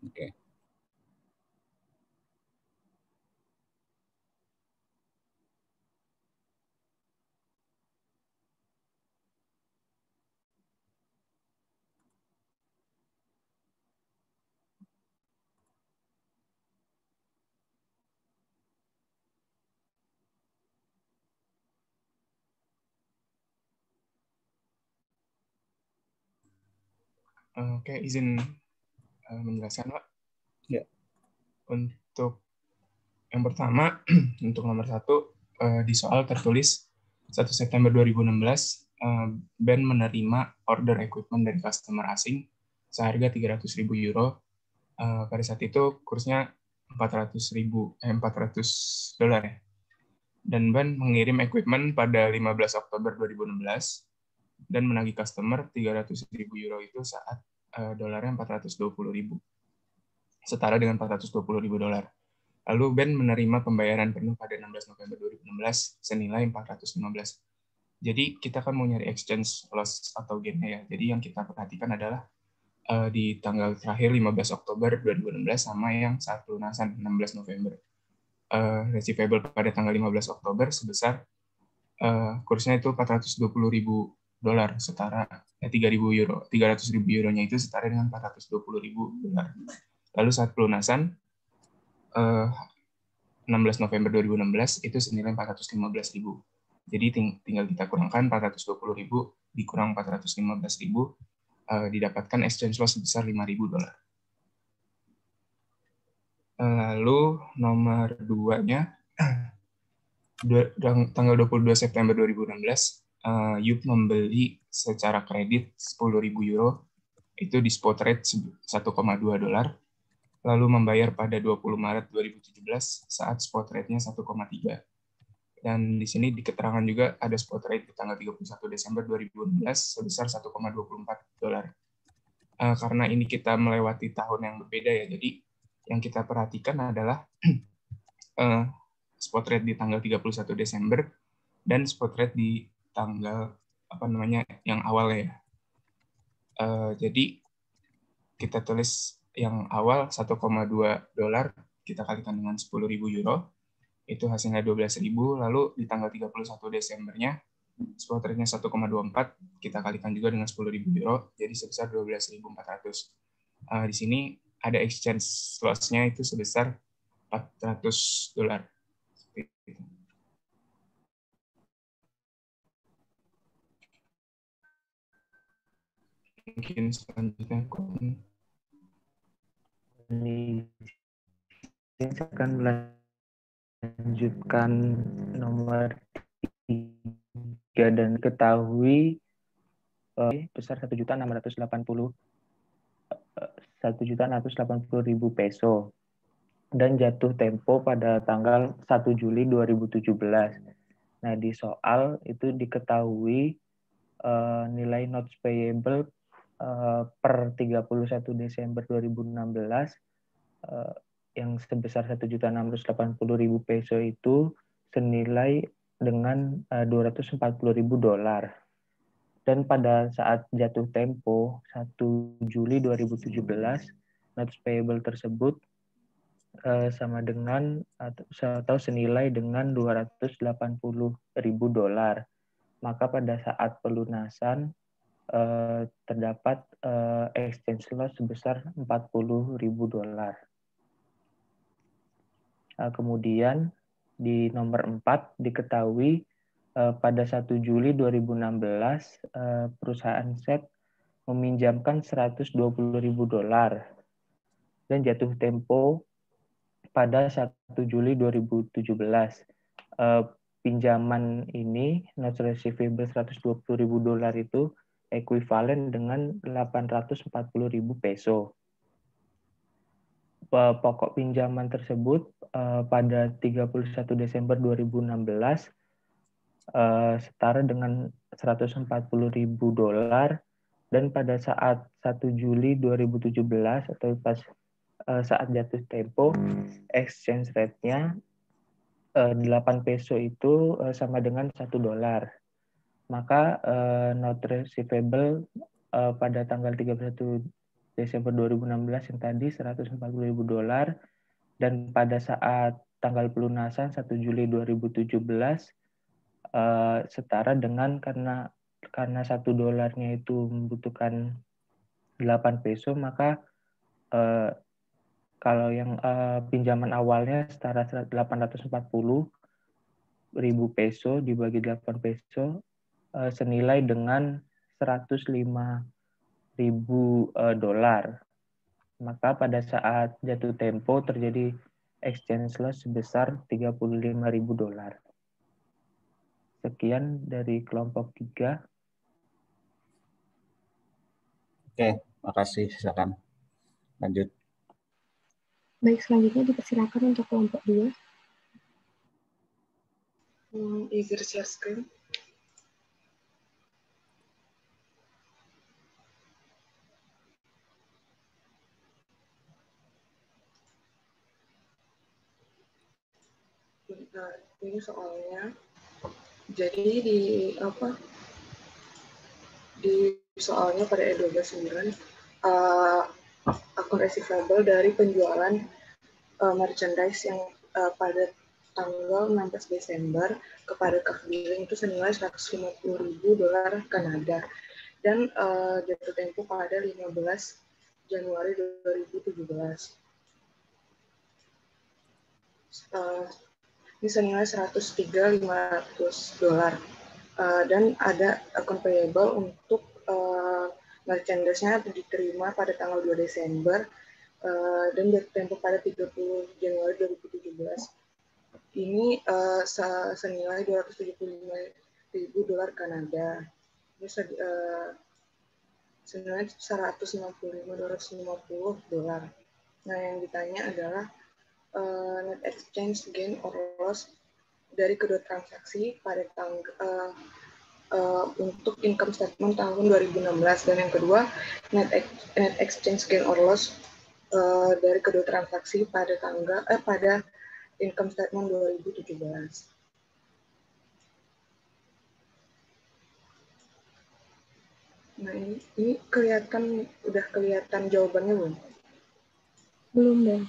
Oke. Oke, izin menjelaskan, Pak. Ya. Untuk yang pertama, untuk nomor 1, di soal tertulis 1 September 2016, BAN menerima order equipment dari customer asing seharga 300.000 euro. Pada saat itu kursnya 400 dolar ya. Dan BAN mengirim equipment pada 15 Oktober 2016 dan menagih customer 300.000 euro itu saat dolarnya 420.000, setara dengan 420.000 dolar. Lalu BAN menerima pembayaran penuh pada 16 November 2016 senilai 415. Jadi kita kan mau nyari exchange loss atau gain-nya ya. Jadi yang kita perhatikan adalah di tanggal terakhir 15 Oktober 2016 sama yang saat pelunasan 16 November. Receivable pada tanggal 15 Oktober sebesar kursnya itu 420.000 dolar, setara 3.000 euro. 300.000 euronya itu setara dengan 420.000 dolar. Lalu saat pelunasan 16 November 2016 itu senilai 415.000. Jadi tinggal kita kurangkan 420.000 dikurang 415.000, didapatkan exchange loss sebesar 5.000 dolar. Lalu nomor 2-nya, tanggal 22 September 2016, Yup membeli secara kredit 10.000 euro, itu di spot rate 1,2 dolar, lalu membayar pada 20 Maret 2017 saat spot rate-nya 1,3. Dan di sini di keterangan juga ada spot rate di tanggal 31 Desember 2016 sebesar 1,24 dolar. Karena ini kita melewati tahun yang berbeda ya, jadi yang kita perhatikan adalah spot rate di tanggal 31 Desember dan spot rate di tanggal yang awal ya. Jadi kita tulis yang awal 1,2 dolar kita kalikan dengan 10.000 euro, itu hasilnya 12.000. Lalu di tanggal 31 Desembernya spot rate-nya 1,24 kita kalikan juga dengan 10.000 euro, jadi sebesar 12.400. Di sini ada exchange loss-nya itu sebesar 400 dolar. Mungkin selanjutnya ini saya akan melanjutkan nomor 3 dan ketahui besar 1.680.000 peso dan jatuh tempo pada tanggal 1 Juli 2017. Nah, di soal itu diketahui nilai notes payable per 31 Desember 2016 yang sebesar 1.680.000 peso itu senilai dengan 240.000 dolar. Dan pada saat jatuh tempo 1 Juli 2017, notes payable tersebut sama dengan atau senilai dengan 280.000 dolar. Maka pada saat pelunasan terdapat exchange loss sebesar 40.000 dolar. Kemudian di nomor 4 diketahui pada 1 Juli 2016 perusahaan SET meminjamkan 120.000 dolar dan jatuh tempo pada 1 Juli 2017. Pinjaman ini, notes receivable 120.000 dolar itu ekuivalen dengan 840.000 peso. Pokok pinjaman tersebut pada 31 Desember 2016 setara dengan 140.000 dolar, dan pada saat 1 Juli 2017 atau pas saat jatuh tempo, exchange rate-nya 8 peso itu sama dengan 1 dolar. Maka note receivable pada tanggal 31 Desember 2016 yang tadi $140.000, dan pada saat tanggal pelunasan 1 Juli 2017 setara dengan karena $1 itu membutuhkan 8 peso, maka kalau yang pinjaman awalnya setara 840.000 peso dibagi 8 peso senilai dengan $105.000. Maka pada saat jatuh tempo terjadi exchange loss sebesar $35.000. Sekian dari kelompok 3. Oke, makasih. Silakan lanjut. Baik, selanjutnya dipersilakan untuk kelompok 2. Easier share screen. Nah, ini soalnya. Jadi di soalnya pada E129 akun receivable dari penjualan merchandise yang pada tanggal 16 Desember kepada Kak Billing itu senilai $150.000 Kanada, dan jatuh tempo pada 15 Januari 2017. Ini senilai $103.500, dan ada akun payable untuk merchandise-nya diterima pada tanggal 2 Desember dan jatuh tempo pada 30 Januari 2017. Ini senilai $275.000 Kanada. Ini senilai $165.250. Nah, yang ditanya adalah net exchange gain or loss dari kedua transaksi pada untuk income statement tahun 2016, dan yang kedua net exchange gain or loss dari kedua transaksi pada pada income statement 2017. Nah, ini udah kelihatan jawabannya belum? Belum, Bang.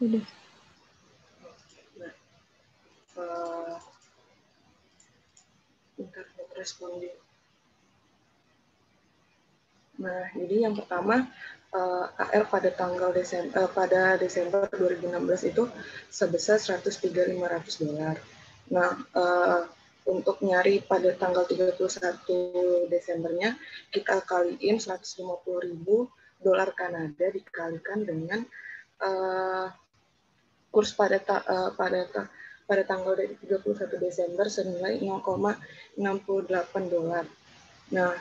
Sudah. Internet responding. Nah, jadi yang pertama AR pada Desember 2016 itu sebesar $103.500. Nah, untuk nyari pada tanggal 31 Desembernya kita kaliin $150.000 Kanada dikalikan dengan kurs pada tanggal 31 Desember senilai $0,68. Nah,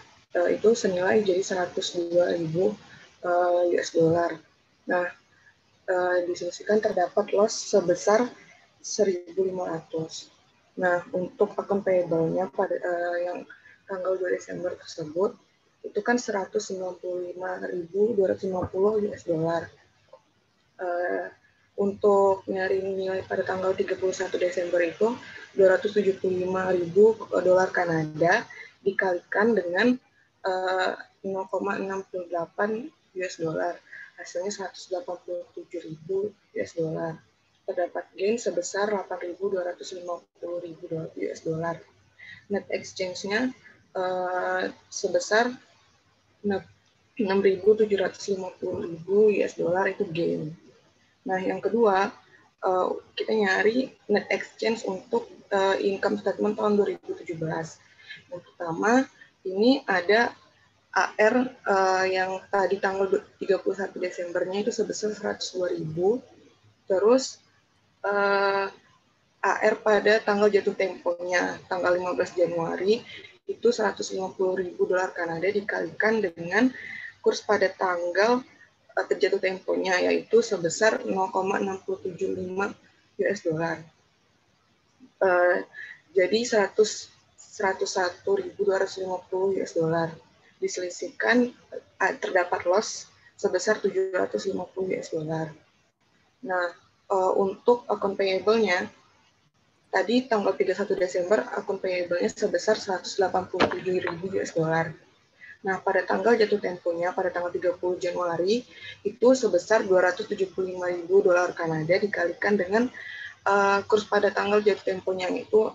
itu senilai jadi $102.000 US. Nah, diselisihkan terdapat loss sebesar 1.500. Nah, untuk akun payable-nya pada yang tanggal 2 Desember tersebut itu kan $195.250 US. Untuk nyari nilai pada tanggal 31 Desember itu $275.000 Kanada dikalikan dengan 0,68 US. Hasilnya $187.000 US. Terdapat gain sebesar $8.250.000 US. Net exchange-nya sebesar $6.750.000 US itu gain. Nah, yang kedua, kita nyari net exchange untuk income statement tahun 2017. Yang pertama, ini ada AR yang tadi tanggal 31 Desembernya itu sebesar 102.000. Terus AR pada tanggal jatuh temponya tanggal 15 Januari itu $150.000 Kanada dikalikan dengan kurs pada tanggal terjatuh temponya yaitu sebesar 0,675 US. Jadi $101.250 US. Diselisihkan terdapat loss sebesar $750 US. Nah, Untuk akun payable-nya, tadi tanggal 31 Desember akun payable-nya sebesar 187.000 US dollar. Nah, pada tanggal jatuh temponya pada tanggal 30 Januari itu sebesar 275.000 dolar Kanada dikalikan dengan kurs pada tanggal jatuh temponya itu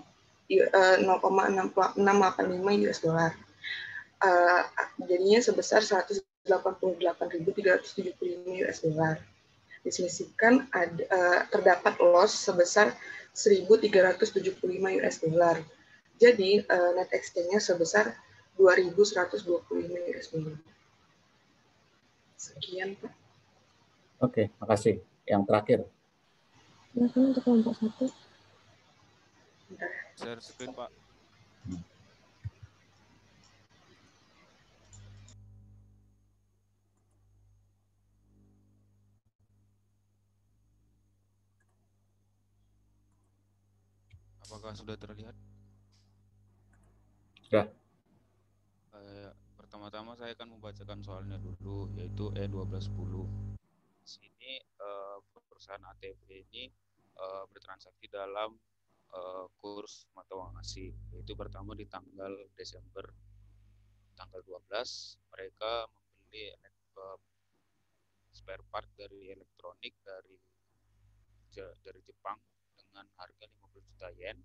0,685 US dollar. Jadinya sebesar 188.375 US dollar. Diselisihkan terdapat loss sebesar 1.375 US dollar. Jadi net exchange-nya sebesar 2.125 US dollar. Sekian, Pak. Oke, makasih. Yang terakhir. Silakan untuk kelompok 1. Share screen, Pak. Apakah sudah terlihat? Sudah. Pertama-tama saya akan membacakan soalnya dulu, yaitu E1210. Di sini perusahaan ATP ini bertransaksi dalam kurs mata uang asing, yaitu pertama di tanggal Desember tanggal 12 mereka membeli spare part dari elektronik dari Jepang dengan harga 50 juta yen,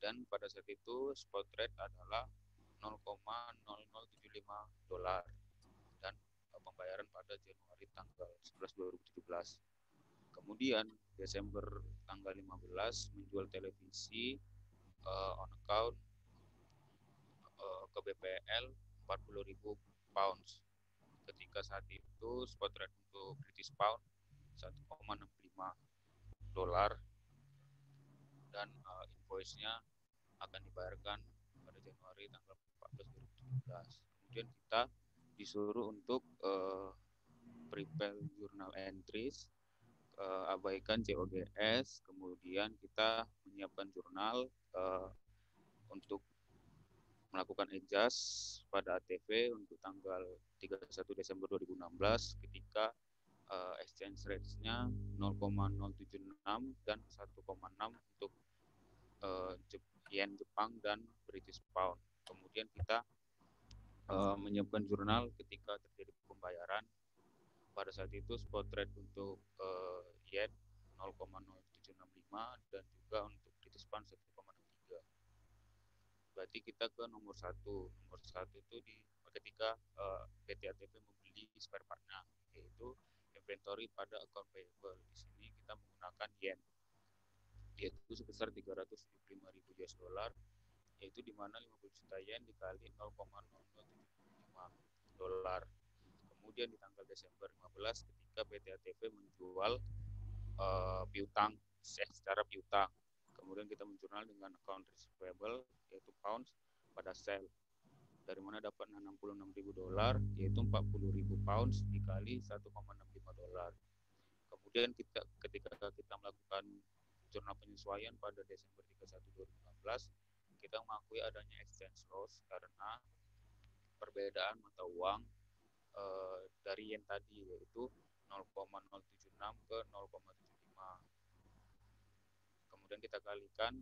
dan pada saat itu spot rate adalah 0,0075 dolar dan pembayaran pada Januari tanggal 11 2017. Kemudian Desember tanggal 15 menjual televisi on account ke BPL 40.000 pounds. Ketika saat itu spot rate untuk British pound 1,65 dolar dan invoice-nya akan dibayarkan pada Januari tanggal 14 2017. Kemudian kita disuruh untuk prepare journal entries, abaikan COGS, kemudian kita menyiapkan jurnal untuk melakukan adjust pada ATV untuk tanggal 31 Desember 2016 ketika exchange rate-nya 0,076 dan 1,6 untuk yen Jepang dan British pound. Kemudian kita menyiapkan jurnal ketika terjadi pembayaran. Pada saat itu spot rate untuk yen 0,0765 dan juga untuk British pound 1,63. Berarti kita ke nomor 1. Nomor 1 itu ketika PT ATP membeli spare partnya, yaitu inventory pada account payable. Di sini kita menggunakan yen, yaitu sebesar 375.000 US dollar, yaitu di mana 50 juta yen dikali 0,0075 dolar. Kemudian di tanggal Desember 15 ketika PT ATP menjual piutang secara piutang, kemudian kita menjurnal dengan account receivable yaitu pounds pada sell, dari mana dapat 66.000 dolar, yaitu 40.000 pounds dikali 1,65 dolar. Kemudian ketika kita melakukan jurnal penyesuaian pada Desember 31 2016, kita mengakui adanya exchange loss karena perbedaan mata uang dari yen tadi, yaitu 0,076 ke 0,75. Kemudian kita kalikan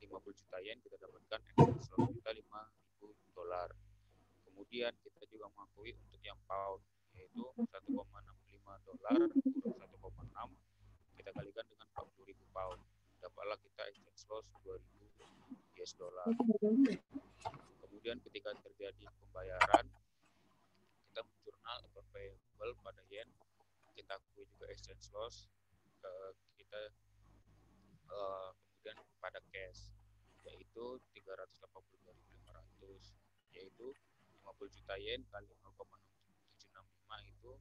50 juta yen, kita dapatkan exchange loss kita 5.000 dolar. Kemudian kita juga mengakui untuk yang pound, yaitu 1,65 dolar kurang 1,6, kita kalikan dengan 40.000 pound, dapatlah kita exchange loss 2.000 US dollar. Kemudian ketika terjadi pembayaran, kita menjurnal account payable pada yen, kita akui juga exchange loss, kita kemudian pada cash, yaitu 382.500, yaitu 50 juta yen kali 0,765 itu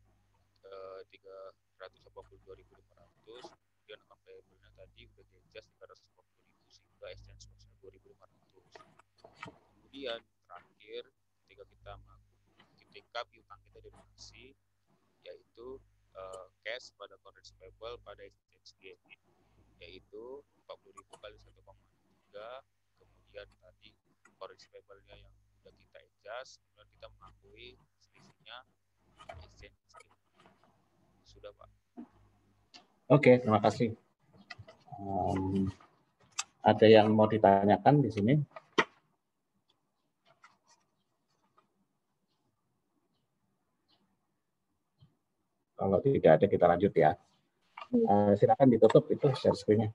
382.500, kemudian account payable-nya tadi udah di-adjust 380.000 sehingga exchange loss-nya 2.500. Kemudian terakhir ketika piutang kita dilunasi, yaitu cash pada account receivable pada exchange gain, yaitu 40.000 kali 1,3, kemudian tadi account receivable-nya yang sudah kita adjust, kemudian kita mengakui selisihnya exchange gain. Sudah, Pak. Oke, terima kasih. Ada yang mau ditanyakan di sini? Kalau tidak ada, kita lanjut ya. Silakan ditutup itu share screen-nya.